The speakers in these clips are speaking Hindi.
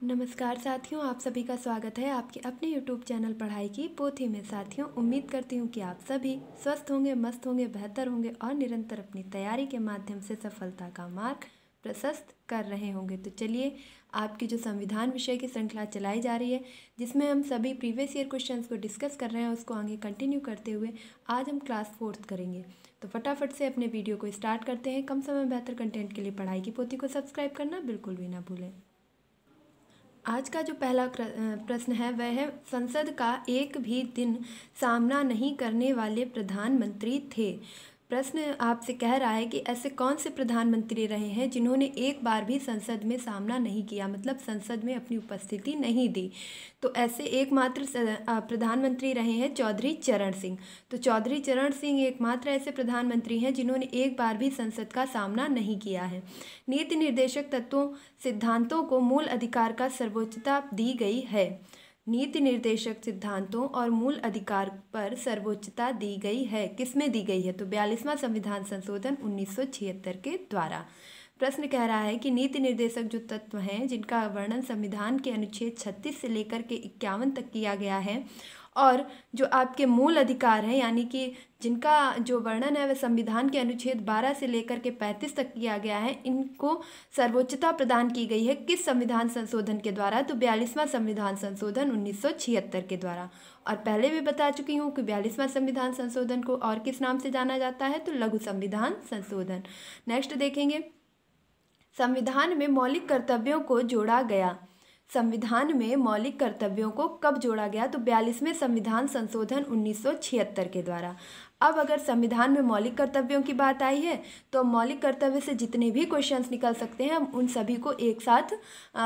नमस्कार साथियों, आप सभी का स्वागत है आपके अपने YouTube चैनल पढ़ाई की पोथी में। साथियों, उम्मीद करती हूँ कि आप सभी स्वस्थ होंगे, मस्त होंगे, बेहतर होंगे और निरंतर अपनी तैयारी के माध्यम से सफलता का मार्ग प्रशस्त कर रहे होंगे। तो चलिए, आपकी जो संविधान विषय की श्रृंखला चलाई जा रही है, जिसमें हम सभी प्रीवियस ईयर क्वेश्चंस को डिस्कस कर रहे हैं, उसको आगे कंटिन्यू करते हुए आज हम क्लास 4th करेंगे। तो फटाफट से अपने वीडियो को स्टार्ट करते हैं। कम समय में बेहतर कंटेंट के लिए पढ़ाई की पोथी को सब्सक्राइब करना बिल्कुल भी ना भूलें। आज का जो पहला प्रश्न है वह है, संसद का एक भी दिन सामना नहीं करने वाले प्रधानमंत्री थे। प्रश्न आपसे कह रहा है कि ऐसे कौन से प्रधानमंत्री रहे हैं जिन्होंने एक बार भी संसद में सामना नहीं किया, मतलब संसद में अपनी उपस्थिति नहीं दी। तो ऐसे एकमात्र प्रधानमंत्री रहे हैं चौधरी चरण सिंह। तो चौधरी चरण सिंह एकमात्र ऐसे प्रधानमंत्री हैं जिन्होंने एक बार भी संसद का सामना नहीं किया है। नीति निर्देशक तत्वों सिद्धांतों को मूल अधिकार का सर्वोच्चता दी गई है। नीति निर्देशक सिद्धांतों और मूल अधिकार पर सर्वोच्चता दी गई है। किसमें दी गई है? तो 42वां संविधान संशोधन 1976 के द्वारा। प्रश्न कह रहा है कि नीति निर्देशक जो तत्व हैं जिनका वर्णन संविधान के अनुच्छेद 36 से लेकर के 51 तक किया गया है, और जो आपके मूल अधिकार हैं यानी कि जिनका जो वर्णन है वह संविधान के अनुच्छेद 12 से लेकर के 35 तक किया गया है, इनको सर्वोच्चता प्रदान की गई है किस संविधान संशोधन के द्वारा? तो 42वां संविधान संशोधन 1976 के द्वारा। और पहले भी बता चुकी हूँ कि 42वां संविधान संशोधन को और किस नाम से जाना जाता है? तो लघु संविधान संशोधन। नेक्स्ट देखेंगे, संविधान में मौलिक कर्तव्यों को जोड़ा गया। संविधान में मौलिक कर्तव्यों को कब जोड़ा गया? तो 42वें संविधान संशोधन 1976 के द्वारा। अब अगर संविधान में मौलिक कर्तव्यों की बात आई है तो मौलिक कर्तव्य से जितने भी क्वेश्चंस निकल सकते हैं हम उन सभी को एक साथ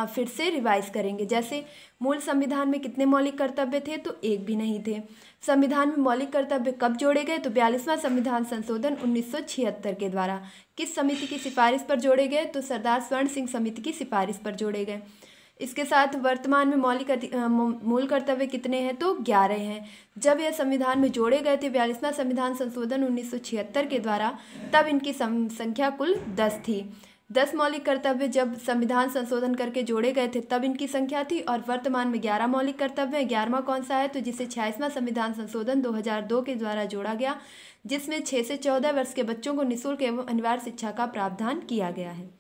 फिर से रिवाइज करेंगे। जैसे मूल संविधान में कितने मौलिक कर्तव्य थे? तो एक भी नहीं थे। संविधान में मौलिक कर्तव्य कब जोड़े गए? तो 42वां संविधान संशोधन 1976 के द्वारा। किस समिति की सिफारिश पर जोड़े गए? तो सरदार स्वर्ण सिंह समिति की सिफारिश पर जोड़े गए। इसके साथ वर्तमान में मूल कर्तव्य कितने हैं? तो 11 हैं। जब यह संविधान में जोड़े गए थे 42वां संविधान संशोधन 1976 के द्वारा, तब इनकी संख्या कुल 10 थी। 10 मौलिक कर्तव्य जब संविधान संशोधन करके जोड़े गए थे तब इनकी संख्या थी, और वर्तमान में 11 मौलिक कर्तव्य है। 11वां कौन सा है? तो जिसे 86वां संविधान संशोधन 2002 के द्वारा जोड़ा गया, जिसमें 6 से 14 वर्ष के बच्चों को निःशुल्क एवं अनिवार्य शिक्षा का प्रावधान किया गया है।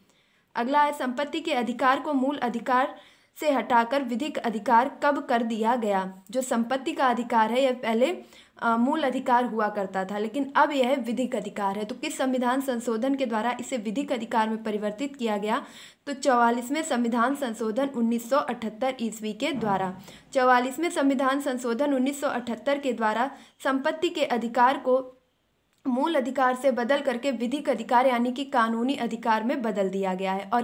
अगला है, संपत्ति के अधिकार को मूल अधिकार से हटाकर विधिक अधिकार कब कर दिया गया? जो संपत्ति का अधिकार है यह पहले मूल अधिकार हुआ करता था, लेकिन अब यह विधिक अधिकार है। तो किस संविधान संशोधन के द्वारा इसे विधिक अधिकार में परिवर्तित किया गया? तो 44वें संविधान संशोधन 1978 ईस्वी के द्वारा। 44वें संविधान संशोधन 1978 के द्वारा संपत्ति के अधिकार को मूल अधिकार से बदल करके विधिक अधिकार यानी कि कानूनी अधिकार में बदल दिया गया है। और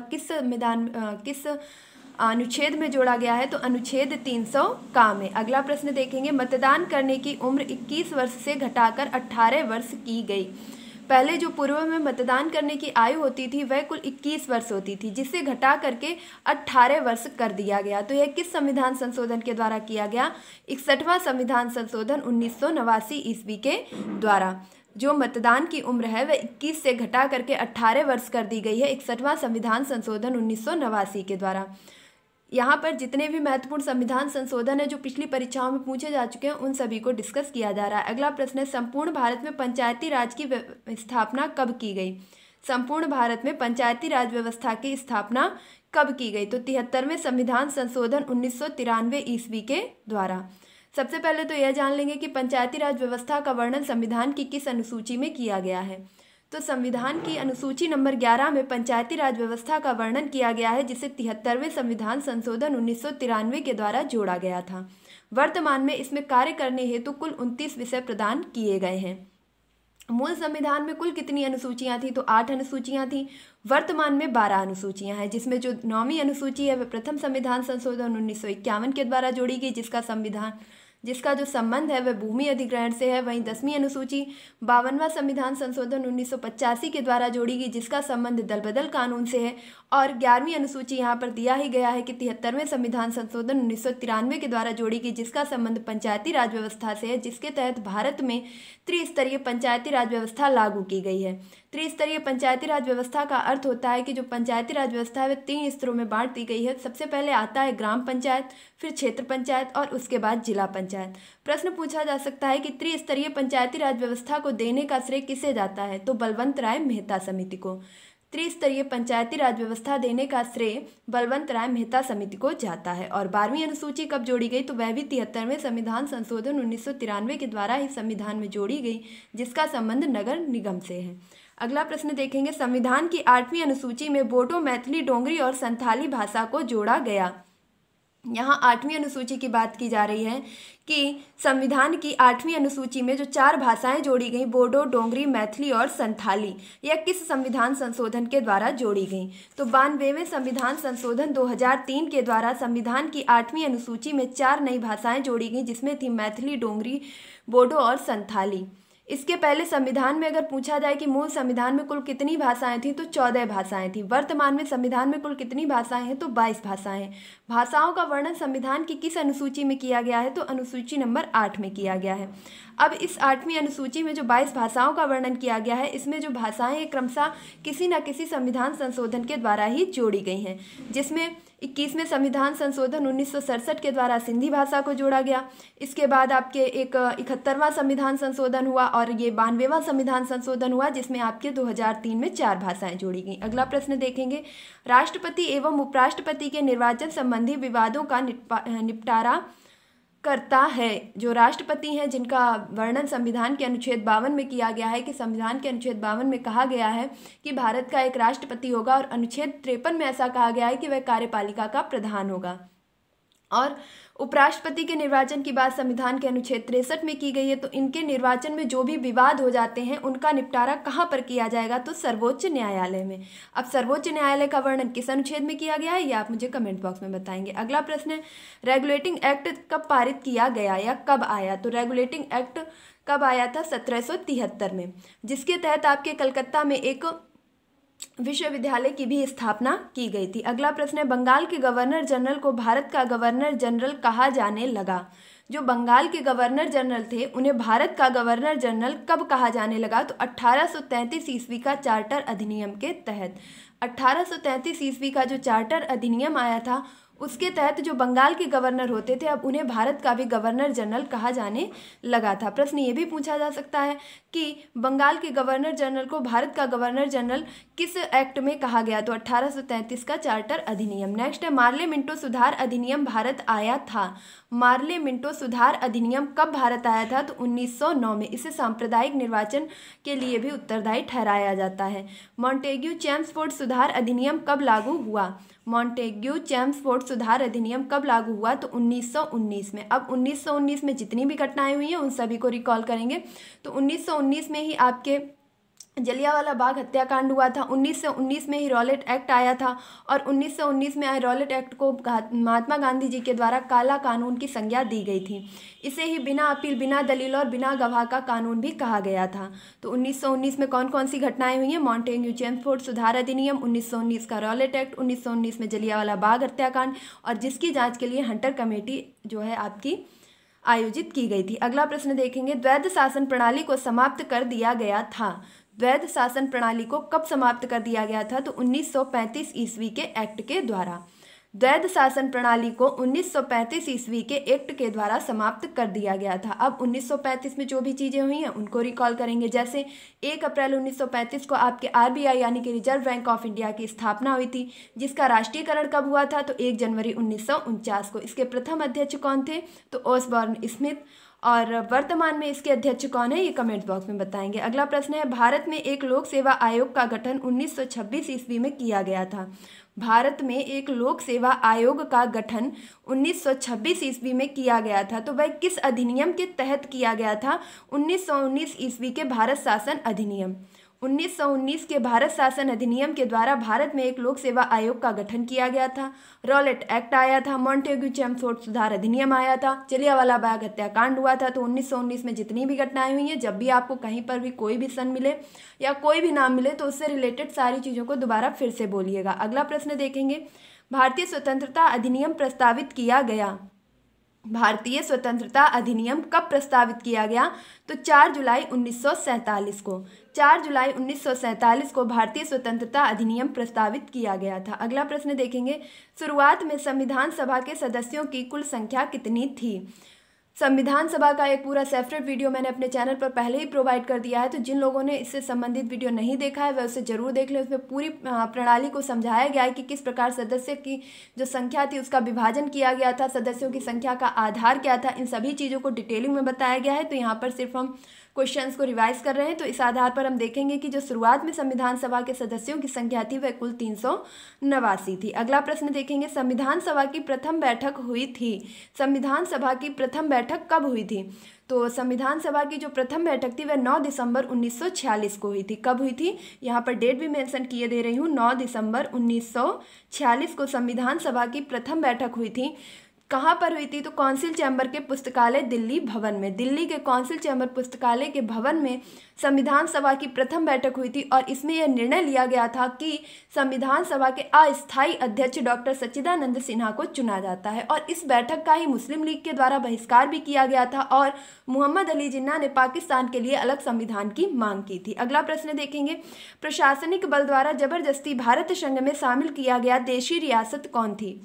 किस अनुच्छेद में जोड़ा गया है? तो अनुच्छेद 300 का में। अगला प्रश्न देखेंगे, मतदान करने की उम्र 21 वर्ष से घटाकर 18 वर्ष की गई। पहले जो पूर्व में मतदान करने की आयु होती थी वह कुल 21 वर्ष होती थी, जिसे घटा करके 18 वर्ष कर दिया गया। तो यह किस संविधान संशोधन के द्वारा किया गया? 61वां संविधान संशोधन 1989 ईस्वी के द्वारा। जो मतदान की उम्र है वह 21 से घटा करके 18 वर्ष कर दी गई है 61वां संविधान संशोधन 1989 के द्वारा। यहाँ पर जितने भी महत्वपूर्ण संविधान संशोधन है जो पिछली परीक्षाओं में पूछे जा चुके हैं उन सभी को डिस्कस किया जा रहा है। अगला प्रश्न है, संपूर्ण भारत में पंचायती राज की स्थापना कब की गई? संपूर्ण भारत में पंचायती राज व्यवस्था की स्थापना कब की गई? तो 73वें संविधान संशोधन 1993 ईस्वी के द्वारा। सबसे पहले तो यह जान लेंगे कि पंचायती राज व्यवस्था का वर्णन संविधान की किस अनुसूची में किया गया है? तो संविधान की अनुसूची नंबर 11 में पंचायती राज व्यवस्था का वर्णन किया गया है, जिसे 73वें संविधान संशोधन 1993 के द्वारा जोड़ा गया था। वर्तमान में इसमें कार्य करने हेतु कुल 29 विषय प्रदान किए गए हैं। मूल संविधान में कुल कितनी अनुसूचियां थी? तो 8 अनुसूचियां थी। वर्तमान में 12 अनुसूचियां हैं, जिसमें जो 9वीं अनुसूची है वह प्रथम संविधान संशोधन 1951 के द्वारा जोड़ी गई, जिसका जो संबंध है वह भूमि अधिग्रहण से है। वहीं 10वीं अनुसूची 52वां संविधान संशोधन 1985 के द्वारा जोड़ी गई, जिसका संबंध दल बदल कानून से है। और 11वीं अनुसूची यहाँ पर दिया ही गया है कि 73वें संविधान संशोधन 1993 के द्वारा जोड़ी गई, जिसका संबंध पंचायती राज व्यवस्था से है, जिसके तहत भारत में त्रिस्तरीय पंचायती राज व्यवस्था लागू की गई है। त्रिस्तरीय पंचायती राज व्यवस्था का अर्थ होता है कि जो पंचायती राज व्यवस्था है वह 3 स्तरों में बांट दी गई है। सबसे पहले आता है ग्राम पंचायत, फिर क्षेत्र पंचायत और उसके बाद जिला पंचायत। प्रश्न पूछा जा सकता है कि त्रिस्तरीय पंचायती राज व्यवस्था को देने का श्रेय किसे जाता है, तो बलवंत राय मेहता समिति को। त्रिस्तरीय पंचायती राज व्यवस्था देने का श्रेय बलवंत राय मेहता समिति को जाता है। और 12वीं अनुसूची कब जोड़ी गई, तो वह भी 73वें संविधान संशोधन 1993 के द्वारा ही संविधान में जोड़ी गई, जिसका संबंध नगर निगम से है। अगला प्रश्न देखेंगे, संविधान की 8वीं अनुसूची में बोडो, मैथिली, डोंगरी और संथाली भाषा को जोड़ा गया। यहाँ 8वीं अनुसूची की बात की जा रही है कि संविधान की 8वीं अनुसूची में जो 4 भाषाएं जोड़ी गई, बोडो, डोंगरी, मैथिली और संथाली, यह किस संविधान संशोधन के द्वारा जोड़ी गई, तो 92वें संविधान संशोधन 2003 के द्वारा संविधान की 8वीं अनुसूची में 4 नई भाषाएं जोड़ी गई, जिसमें थी मैथिली, डोंगरी, बोडो और संथाली। इसके पहले संविधान में अगर पूछा जाए कि मूल संविधान में कुल कितनी भाषाएं थी, तो 14 भाषाएं थी। वर्तमान में संविधान में कुल कितनी भाषाएं हैं, तो 22 भाषाएं। भाषाओं का वर्णन संविधान की किस अनुसूची में किया गया है, तो अनुसूची नंबर 8 में किया गया है। अब इस 8वीं अनुसूची में जो 22 भाषाओं का वर्णन किया गया है, इसमें जो भाषाएं हैं क्रमशः किसी न किसी संविधान संशोधन के द्वारा ही जोड़ी गई हैं, जिसमें 21वें संविधान संशोधन 1967 के द्वारा सिंधी भाषा को जोड़ा गया। इसके बाद आपके एक 71वां संविधान संशोधन हुआ और ये 92वां संविधान संशोधन हुआ, जिसमें आपके 2003 में 4 भाषाएं जोड़ी गई। अगला प्रश्न देखेंगे, राष्ट्रपति एवं उपराष्ट्रपति के निर्वाचन संबंधी विवादों का निपटारा करता है। जो राष्ट्रपति हैं, जिनका वर्णन संविधान के अनुच्छेद 52 में किया गया है कि संविधान के अनुच्छेद 52 में कहा गया है कि भारत का एक राष्ट्रपति होगा, और अनुच्छेद 53 में ऐसा कहा गया है कि वह कार्यपालिका का प्रधान होगा। और उपराष्ट्रपति के निर्वाचन की बात संविधान के अनुच्छेद 63 में की गई है। तो इनके निर्वाचन में जो भी विवाद हो जाते हैं उनका निपटारा कहाँ पर किया जाएगा, तो सर्वोच्च न्यायालय में। अब सर्वोच्च न्यायालय का वर्णन किस अनुच्छेद में किया गया है, ये आप मुझे कमेंट बॉक्स में बताएंगे। अगला प्रश्न है, रेगुलेटिंग एक्ट कब पारित किया गया या कब आया, तो रेगुलेटिंग एक्ट कब आया था, 1773 में, जिसके तहत आपके कलकत्ता में एक विश्वविद्यालय की भी स्थापना की गई थी। अगला प्रश्न है, बंगाल के गवर्नर जनरल को भारत का गवर्नर जनरल कहा जाने लगा। जो बंगाल के गवर्नर जनरल थे उन्हें भारत का गवर्नर जनरल कब कहा जाने लगा, तो 1833 ईस्वी का चार्टर अधिनियम के तहत। 1833 ईस्वी का जो चार्टर अधिनियम आया था उसके तहत जो बंगाल के गवर्नर होते थे अब उन्हें भारत का भी गवर्नर जनरल कहा जाने लगा था। प्रश्न ये भी पूछा जा सकता है कि बंगाल के गवर्नर जनरल को भारत का गवर्नर जनरल किस एक्ट में कहा गया, तो 1833 का चार्टर अधिनियम। नेक्स्ट है, मार्ले मिंटो सुधार अधिनियम भारत आया था। मार्ले मिंटो सुधार अधिनियम कब भारत आया था, तो 1909 में। इसे सांप्रदायिक निर्वाचन के लिए भी उत्तरदायी ठहराया जाता है। मॉन्टेग्यू चेम्सफोर्ड सुधार अधिनियम कब लागू हुआ, मॉन्टेग्यू चेम्सफोर्ड सुधार अधिनियम कब लागू हुआ, तो 1919 में। अब 1919 में जितनी भी घटनाएं हुई हैं उन सभी को रिकॉल करेंगे। तो 1919 में ही आपके जलियांवाला बाग हत्याकांड हुआ था। 1919 में ही रॉलेट एक्ट आया था, और 1919 में आए रॉलेट एक्ट को महात्मा गांधी जी के द्वारा काला कानून की संज्ञा दी गई थी। इसे ही बिना अपील, बिना दलील और बिना गवाह का कानून भी कहा गया था। तो 1919 में कौन कौन सी घटनाएं हुई हैं, मॉन्टेग्यू चेम्सफोर्ड सुधार अधिनियम, 1919 का रॉलेट एक्ट, 1919 में जलियांवाला बाग हत्याकांड, और जिसकी जाँच के लिए हंटर कमेटी जो है आपकी आयोजित की गई थी। अगला प्रश्न देखेंगे, द्वैध शासन प्रणाली को समाप्त कर दिया गया था। द्वैध शासन प्रणाली को कब समाप्त कर दिया गया था, तो 1935 ईस्वी के एक्ट के द्वारा। द्वैध शासन प्रणाली को 1935 ईस्वी के एक्ट के द्वारा समाप्त कर दिया गया था। अब 1935 में जो भी चीज़ें हुई हैं उनको रिकॉल करेंगे। जैसे 1 अप्रैल 1935 को आपके RBI यानी कि रिजर्व बैंक ऑफ इंडिया की स्थापना हुई थी, जिसका राष्ट्रीयकरण कब हुआ था, तो 1 जनवरी 1949 को। इसके प्रथम अध्यक्ष कौन थे, तो ओसबॉर्न स्मिथ, और वर्तमान में इसके अध्यक्ष कौन है, ये कमेंट बॉक्स में बताएंगे। अगला प्रश्न है, भारत में एक लोक सेवा आयोग का गठन 1926 ईस्वी में किया गया था। भारत में एक लोक सेवा आयोग का गठन 1926 ईस्वी में किया गया था। तो वह किस अधिनियम के तहत किया गया था, 1919 ईस्वी के भारत शासन अधिनियम। 1919 के भारत शासन अधिनियम के द्वारा भारत में एक लोक सेवा आयोग का गठन किया गया था। रॉलेट एक्ट आया था, मॉन्टेग्यू चेम्सफोर्ड सुधार अधिनियम आया था, जलियांवाला बाग हत्याकांड हुआ था। तो 1919 में जितनी भी घटनाएं हुई हैं, जब भी आपको कहीं पर भी कोई भी सन मिले या कोई भी नाम मिले तो उससे रिलेटेड सारी चीज़ों को दोबारा फिर से बोलिएगा। अगला प्रश्न देखेंगे, भारतीय स्वतंत्रता अधिनियम प्रस्तावित किया गया। भारतीय स्वतंत्रता अधिनियम कब प्रस्तावित किया गया? तो 4 जुलाई 1947 को। 4 जुलाई 1947 को भारतीय स्वतंत्रता अधिनियम प्रस्तावित किया गया था। अगला प्रश्न देखेंगे, शुरुआत में संविधान सभा के सदस्यों की कुल संख्या कितनी थी? संविधान सभा का एक पूरा सेपरेट वीडियो मैंने अपने चैनल पर पहले ही प्रोवाइड कर दिया है, तो जिन लोगों ने इससे संबंधित वीडियो नहीं देखा है वह उसे जरूर देख लें। उसमें पूरी प्रणाली को समझाया गया है कि किस प्रकार सदस्य की जो संख्या थी उसका विभाजन किया गया था, सदस्यों की संख्या का आधार क्या था, इन सभी चीज़ों को डिटेलिंग में बताया गया है। तो यहाँ पर सिर्फ हम क्वेश्चंस को रिवाइज कर रहे हैं। तो इस आधार पर हम देखेंगे कि जो शुरुआत में संविधान सभा के सदस्यों की संख्या थी वह कुल 389 थी। अगला प्रश्न देखेंगे, संविधान सभा की प्रथम बैठक हुई थी। संविधान सभा की प्रथम बैठक कब हुई थी? तो संविधान सभा की जो प्रथम बैठक थी वह 9 दिसंबर 1946 को हुई थी। कब हुई थी? यहाँ पर डेट भी मेंशन किए दे रही हूँ, 9 दिसंबर 1946 को संविधान सभा की प्रथम बैठक हुई थी। कहाँ पर हुई थी? तो काउंसिल चैम्बर के पुस्तकालय दिल्ली भवन में, दिल्ली के काउंसिल चैम्बर पुस्तकालय के भवन में संविधान सभा की प्रथम बैठक हुई थी। और इसमें यह निर्णय लिया गया था कि संविधान सभा के अस्थायी अध्यक्ष डॉक्टर सच्चिदानंद सिन्हा को चुना जाता है। और इस बैठक का ही मुस्लिम लीग के द्वारा बहिष्कार भी किया गया था और मोहम्मद अली जिन्ना ने पाकिस्तान के लिए अलग संविधान की मांग की थी। अगला प्रश्न देखेंगे, प्रशासनिक बल द्वारा जबरदस्ती भारत संघ में शामिल किया गया देशी रियासत कौन थी?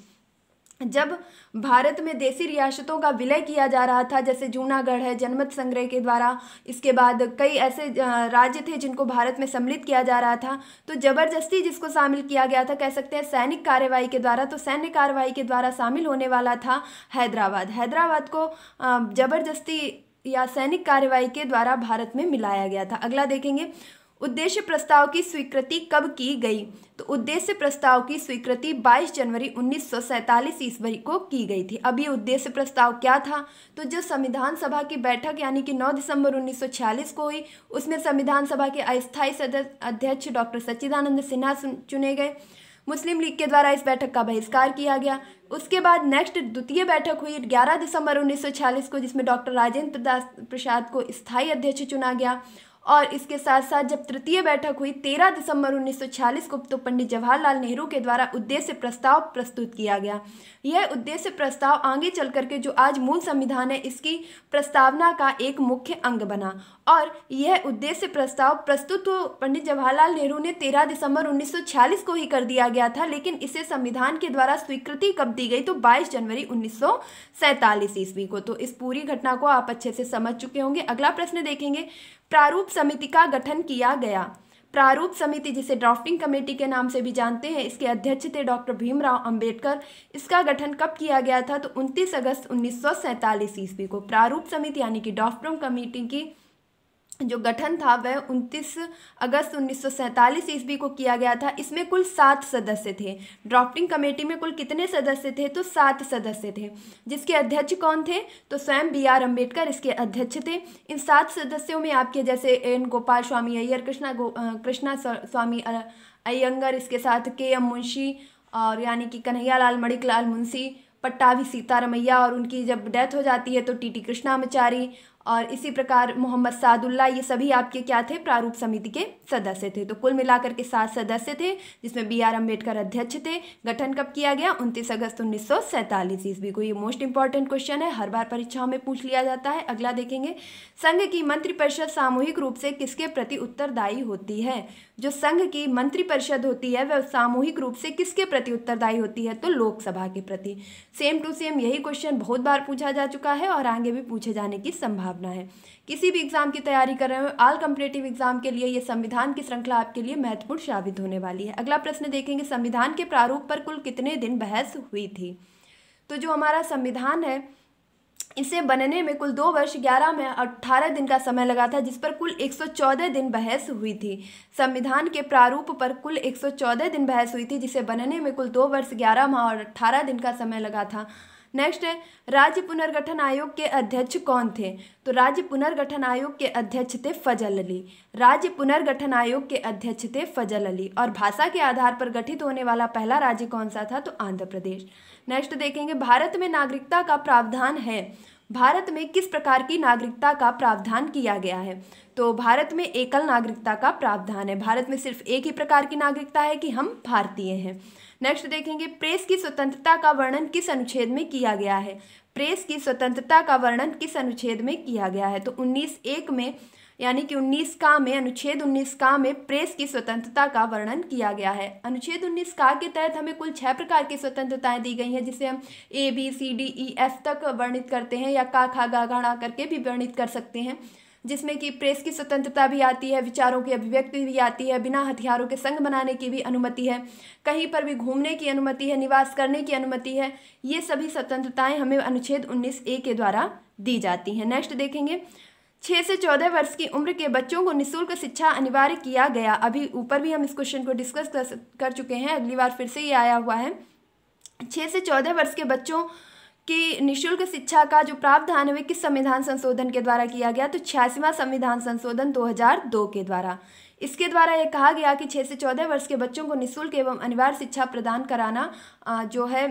जब भारत में देशी रियासतों का विलय किया जा रहा था, जैसे जूनागढ़ है जनमत संग्रह के द्वारा, इसके बाद कई ऐसे राज्य थे जिनको भारत में सम्मिलित किया जा रहा था, तो जबरदस्ती जिसको शामिल किया गया था कह सकते हैं सैनिक कार्यवाही के द्वारा। तो सैन्य कार्यवाही के द्वारा शामिल होने वाला था हैदराबाद। हैदराबाद को जबरदस्ती या सैनिक कार्यवाही के द्वारा भारत में मिलाया गया था। अगला देखेंगे, उद्देश्य प्रस्ताव की स्वीकृति कब की गई? तो उद्देश्य प्रस्ताव की स्वीकृति 22 जनवरी 1947 ईस्वी को की गई थी। अब ये उद्देश्य प्रस्ताव क्या था? तो जो संविधान सभा की बैठक यानी कि 9 दिसंबर 1946 को हुई, उसमें संविधान सभा के अस्थायी अध्यक्ष डॉक्टर सच्चिदानंद सिन्हा चुने गए। मुस्लिम लीग के द्वारा इस बैठक का बहिष्कार किया गया। उसके बाद नेक्स्ट द्वितीय बैठक हुई 11 दिसंबर 1946 को, जिसमें डॉक्टर राजेंद्र प्रसाद को स्थायी अध्यक्ष चुना गया। और इसके साथ साथ जब तृतीय बैठक हुई 13 दिसंबर 1946 को, तो पंडित जवाहरलाल नेहरू के द्वारा उद्देश्य प्रस्ताव प्रस्तुत किया गया। यह उद्देश्य प्रस्ताव आगे चल करके जो आज मूल संविधान है इसकी प्रस्तावना का एक मुख्य अंग बना। और यह उद्देश्य प्रस्ताव प्रस्तुत पंडित जवाहरलाल नेहरू ने 13 दिसंबर 1946 को ही कर दिया गया था, लेकिन इसे संविधान के द्वारा स्वीकृति कब दी गई? तो 22 जनवरी 1947 ईस्वी को। तो इस पूरी घटना को आप अच्छे से समझ चुके होंगे। अगला प्रश्न देखेंगे, प्रारूप समिति का गठन किया गया। प्रारूप समिति, जिसे ड्राफ्टिंग कमेटी के नाम से भी जानते हैं, इसके अध्यक्ष थे डॉक्टर भीमराव अंबेडकर। इसका गठन कब किया गया था? तो 29 अगस्त 1947 ईस्वी को। प्रारूप समिति यानी कि ड्राफ्टिंग कमेटी की जो गठन था वह 29 अगस्त 1947 ईस्वी को किया गया था। इसमें कुल 7 सदस्य थे। ड्राफ्टिंग कमेटी में कुल कितने सदस्य थे? तो 7 सदस्य थे। जिसके अध्यक्ष कौन थे? तो स्वयं BR अम्बेडकर इसके अध्यक्ष थे। इन 7 सदस्यों में आपके जैसे N गोपाल स्वामी अय्यर, कृष्णा स्वामी अयंगर, इसके साथ KM मुंशी और यानी कि कन्हैयालाल मणिकलाल मुंशी, पट्टाभी सीतारमैया, और उनकी जब डेथ हो जाती है तो TT कृष्णामाचारी, और इसी प्रकार मोहम्मद सादुल्ला, ये सभी आपके क्या थे? प्रारूप समिति के सदस्य थे। तो कुल मिलाकर के 7 सदस्य थे, जिसमें BR अम्बेडकर अध्यक्ष थे। गठन कब किया गया? 29 अगस्त 1947 ईस्वी को। ये मोस्ट इंपॉर्टेंट क्वेश्चन है, हर बार परीक्षाओं में पूछ लिया जाता है। अगला देखेंगे, संघ की मंत्रिपरिषद सामूहिक रूप से किसके प्रति उत्तरदायी होती है? जो संघ की मंत्रिपरिषद होती है वह सामूहिक रूप से किसके प्रति उत्तरदायी होती है? तो लोकसभा के प्रति। सेम टू सेम यही क्वेश्चन बहुत बार पूछा जा चुका है और आगे भी पूछे जाने की संभावना है। किसी भी एग्जाम की तैयारी कर रहे हो, ऑल कॉम्पिटिटिव एग्जाम के लिए ये संविधान की श्रृंखला आपके लिए महत्वपूर्ण साबित होने वाली है। अगला प्रश्न देखेंगे, संविधान के प्रारूप पर कुल कितने दिन बहस हुई थी? तो जो हमारा संविधान है इसे बनने में कुल 2 वर्ष 11 में 18 दिन का समय लगा था, जिस पर कुल 114 दिन बहस हुई थी। संविधान के प्रारूप पर कुल 114 दिन बहस हुई थी, जिसे बनने में कुल 2 वर्ष 11 माह और 18 दिन का समय लगा था। नेक्स्ट है, राज्य पुनर्गठन आयोग के अध्यक्ष कौन थे? तो राज्य पुनर्गठन आयोग के अध्यक्ष थे फजल अली। राज्य पुनर्गठन आयोग के अध्यक्ष थे फजल अली। और भाषा के आधार पर गठित होने वाला पहला राज्य कौन सा था? तो आंध्र प्रदेश। नेक्स्ट देखेंगे, भारत में नागरिकता का प्रावधान है। भारत में किस प्रकार की नागरिकता का प्रावधान किया गया है? तो भारत में एकल नागरिकता का प्रावधान है। भारत में सिर्फ एक ही प्रकार की नागरिकता है कि हम भारतीय हैं। नेक्स्ट देखेंगे प्रेस की स्वतंत्रता का वर्णन किस अनुच्छेद में किया गया है। प्रेस की स्वतंत्रता का वर्णन किस अनुच्छेद में किया गया है, तो 19(1) में, यानी कि 19 का में, अनुच्छेद 19 का में प्रेस की स्वतंत्रता का वर्णन किया गया है। अनुच्छेद 19 का के तहत हमें कुल 6 प्रकार की स्वतंत्रताएं दी गई हैं, जिसे हम ABCDEF तक वर्णित करते हैं, या का खा गा घा करके भी वर्णित कर सकते हैं, जिसमें कि प्रेस की स्वतंत्रता भी आती है, विचारों की अभिव्यक्ति भी आती है, बिना हथियारों के संघ बनाने की भी अनुमति है, कहीं पर भी घूमने की अनुमति है, निवास करने की अनुमति है। ये सभी स्वतंत्रताएं हमें अनुच्छेद 19(a) के द्वारा दी जाती हैं। नेक्स्ट देखेंगे 6 से 14 वर्ष की उम्र के बच्चों को निःशुल्क शिक्षा अनिवार्य किया गया। अभी ऊपर भी हम इस क्वेश्चन को डिस्कस कर चुके हैं, अगली बार फिर से ये आया हुआ है। 6 से 14 वर्ष के बच्चों की निःशुल्क शिक्षा का जो प्रावधान है वे किस संविधान संशोधन के द्वारा किया गया, तो 86वां संविधान संशोधन 2002 के द्वारा। इसके द्वारा यह कहा गया कि 6 से 14 वर्ष के बच्चों को निःशुल्क एवं अनिवार्य शिक्षा प्रदान कराना जो है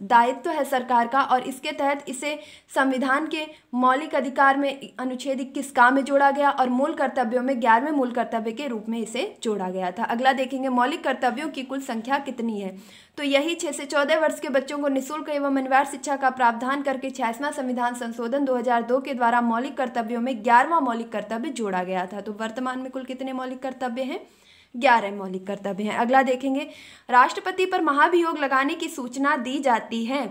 दायित्व है सरकार का, और इसके तहत इसे संविधान के मौलिक अधिकार में अनुच्छेद 21 का में जोड़ा गया और मूल कर्तव्यों में 11वें मूल कर्तव्य के रूप में इसे जोड़ा गया था। अगला देखेंगे मौलिक कर्तव्यों की कुल संख्या कितनी है, तो यही 6 से 14 वर्ष के बच्चों को निःशुल्क एवं अनिवार्य शिक्षा का प्रावधान करके 86वां संविधान संशोधन 2002 के द्वारा मौलिक कर्तव्यों में 11वां मौलिक कर्तव्य जोड़ा गया था। तो वर्तमान में कुल कितने मौलिक कर्तव्य हैं, 11 मौलिक कर्तव्य हैं। अगला देखेंगे राष्ट्रपति पर महाभियोग लगाने की सूचना दी जाती है।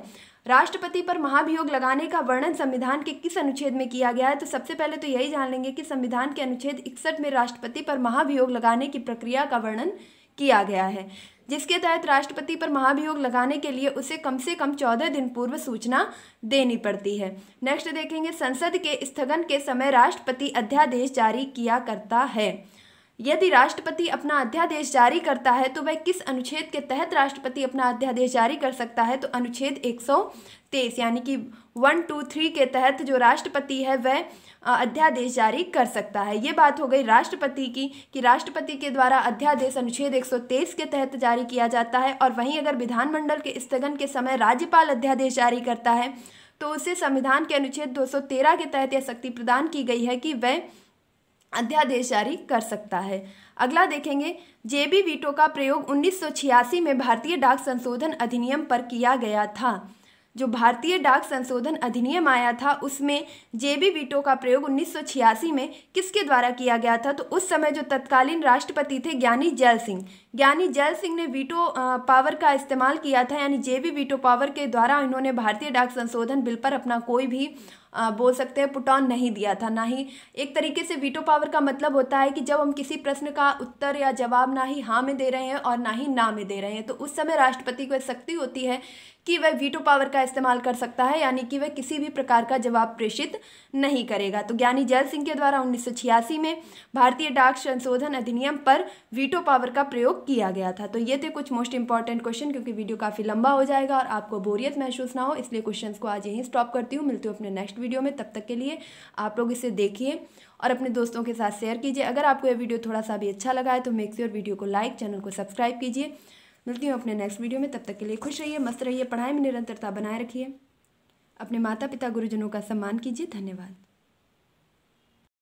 राष्ट्रपति पर महाभियोग लगाने का वर्णन संविधान के किस अनुच्छेद में किया गया है, तो सबसे पहले तो यही जान लेंगे कि संविधान के अनुच्छेद 61 में राष्ट्रपति पर महाभियोग लगाने की प्रक्रिया का वर्णन किया गया है, जिसके तहत राष्ट्रपति पर महाभियोग लगाने के लिए उसे कम से कम 14 दिन पूर्व सूचना देनी पड़ती है। नेक्स्ट देखेंगे संसद के स्थगन के समय राष्ट्रपति अध्यादेश जारी किया करता है। यदि राष्ट्रपति अपना अध्यादेश जारी करता है तो वह किस अनुच्छेद के तहत राष्ट्रपति अपना अध्यादेश जारी कर सकता है, तो अनुच्छेद 123 यानी कि 1, 2, 3 के तहत जो राष्ट्रपति है वह अध्यादेश जारी कर सकता है। ये बात हो गई राष्ट्रपति की, कि राष्ट्रपति के द्वारा अध्यादेश अनुच्छेद 123 के तहत जारी किया जाता है। और वहीं अगर विधानमंडल के स्थगन के समय राज्यपाल अध्यादेश जारी करता है तो उसे संविधान के अनुच्छेद 213 के तहत यह शक्ति प्रदान की गई है कि वह अध्यादेश जारी कर सकता है। अगला देखेंगे जेबी वीटो का प्रयोग 1986 में भारतीय डाक संशोधन अधिनियम पर किया गया था। जो भारतीय डाक संशोधन अधिनियम आया था उसमें जेबी वीटो का प्रयोग 1986 में किसके द्वारा किया गया था, तो उस समय जो तत्कालीन राष्ट्रपति थे ज्ञानी जैल सिंह ने वीटो पावर का इस्तेमाल किया था, यानी जेबी वीटो पावर के द्वारा इन्होंने भारतीय डाक संशोधन बिल पर अपना कोई भी बोल सकते हैं पुट ऑन नहीं दिया था। ना ही एक तरीके से वीटो पावर का मतलब होता है कि जब हम किसी प्रश्न का उत्तर या जवाब ना ही हाँ में दे रहे हैं और ना ही ना में दे रहे हैं, तो उस समय राष्ट्रपति को शक्ति होती है कि वह वीटो पावर का इस्तेमाल कर सकता है, यानी कि वह किसी भी प्रकार का जवाब प्रेषित नहीं करेगा। तो ज्ञानी जैल सिंह के द्वारा 1986 में भारतीय डाक संशोधन अधिनियम पर वीटो पावर का प्रयोग किया गया था। तो ये थे कुछ मोस्ट इंपॉर्टेंट क्वेश्चन, क्योंकि वीडियो काफ़ी लंबा हो जाएगा और आपको बोरियत महसूस ना हो, इसलिए क्वेश्चंस को आज यहीं स्टॉप करती हूँ। मिलती हूँ अपने नेक्स्ट वीडियो में, तब तक के लिए आप लोग इसे देखिए और अपने दोस्तों के साथ शेयर कीजिए। अगर आपको ये वीडियो थोड़ा सा भी अच्छा लगा है तो मेक श्योर वीडियो को लाइक, चैनल को सब्सक्राइब कीजिए। मिलती हूँ अपने नेक्स्ट वीडियो में, तब तक के लिए खुश रहिए, मस्त रहिए, पढ़ाई में निरंतरता बनाए रखिए, अपने माता पिता गुरुजनों का सम्मान कीजिए। धन्यवाद।